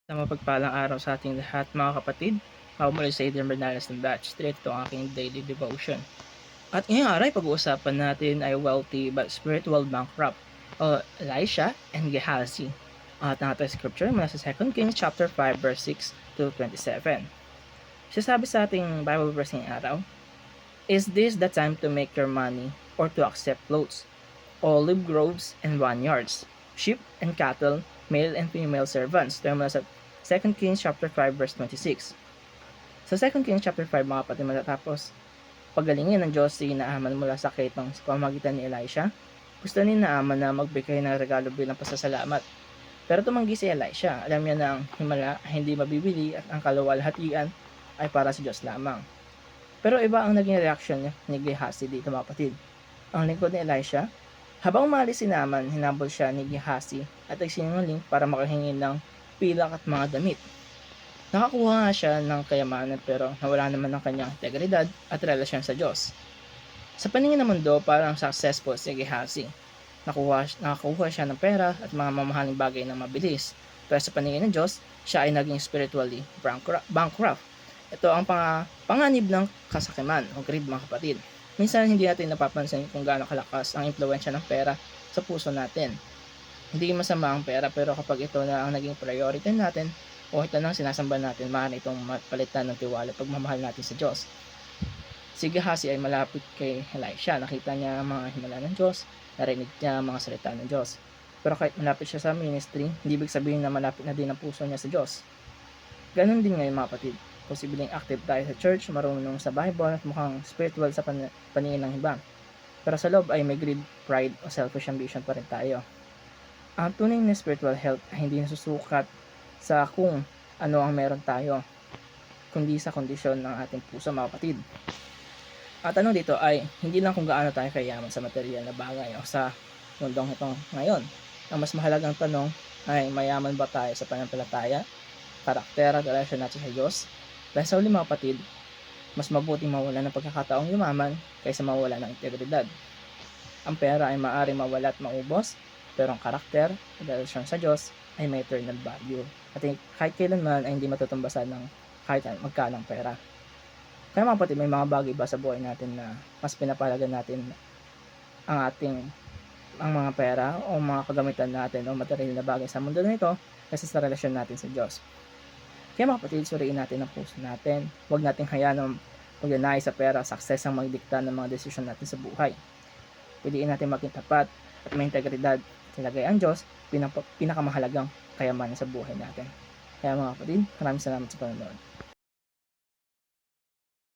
Na mapagpalang araw sa ating lahat mga kapatid. Ako muli sa Adrian Bernales ng Batch 3. Ito ang aking daily devotion. At ngayong araw, pag-uusapan natin ay wealthy but spiritual bankrupt o Elisha and Gehazi. At ang ating scripture mula sa 2 Kings chapter 5 verse 6 to 27. Sasabi sa ating Bible verse ngayong araw, "Is this the time to make your money or to accept loans? Olive groves and vineyards, sheep and cattle, male and female servants." Ito mula sa 2 Kings chapter 5 verse 26. Sa 2 Kings chapter 5 mga kapatid, matapos pagalingin ng Diyos si Naaman mula sa sakit ng pamamagitan ni Elisha, gusto ni Naaman na magbigay ng regalo bilang pasasalamat. Pero tumanggi si Elisha. Alam niya na ang himala ay hindi mabibili at ang kaluwalhatian ay para sa Diyos lamang. Pero iba ang naging reaksyon ni Gehazi dito mga kapatid. Ang lingkod ni Elisha, habang umalis si Naaman, hinabol siya ni Gehazi at nagsinungaling para makahingi ng pilak at mga damit. Nakakuha nga siya ng kayamanan pero nawala naman ang kanyang integridad at relasyon sa Diyos. Sa paningin ng mundo, parang successful si Gehazi. Nakakuha siya ng pera at mga mamahaling bagay na mabilis. Pero sa paningin ng Diyos, siya ay naging spiritually bankrupt. Ito ang panganib ng kasakiman o greed mga kapatid. Minsan hindi natin napapansin kung gaano kalakas ang impluwensya ng pera sa puso natin. Hindi masama ang pera pero kapag ito na ang naging priority natin o ito na ang sinasamba natin, maaari itong palitan ng tiwala at pagmamahal natin sa Diyos. Si Gehazi ay malapit kay Elisha. Nakita niya ang mga himala ng Diyos, narinig niya ang mga salita ng Diyos. Pero kahit malapit siya sa ministry, hindi ibig sabihin na malapit na din ang puso niya sa Diyos. Ganon din ngayon mga kapatid. Posibleng active tayo sa church, marunong sa Bible at mukhang spiritual sa paningin ng iba. Pero sa loob ay may greed, pride o selfish ambition pa rin tayo. Ang tunay na spiritual health ay hindi nasusukat sa kung ano ang meron tayo, kundi sa kondisyon ng ating puso mga kapatid. At tanong dito ay hindi lang kung gaano tayo kayaman sa material na bagay o sa mundong ito ngayon. Ang mas mahalagang tanong ay mayaman ba tayo sa pananampalataya, karakter at relasyon natin sa Diyos? Dahil sa uli mga kapatid, mas mabuting mawala ng pagkakataong yumaman kaysa mawala ng integridad. Ang pera ay maaaring mawala at maubos, pero ang karakter at relasyon sa Diyos ay may eternal value. At kahit kailanman ay hindi matutumbasan ng kahit magkano ang pera. Kaya mga kapatid, may mga bagay ba sa buhay natin na mas pinapalagan natin ang mga pera o mga kagamitan natin o material na bagay sa mundo na ito kaysa sa relasyon natin sa Diyos. Kaya mga kapatid, suriin natin ang puso natin. Huwag nating hayaan ng pagdanay sa pera, success ang magdikta ng mga desisyon natin sa buhay. Piliin natin maging tapat at may integridad. Ilagay ang Diyos pinakamahalagang kayamanan sa buhay natin. Kaya mga kapatid, maraming salamat sa panonood.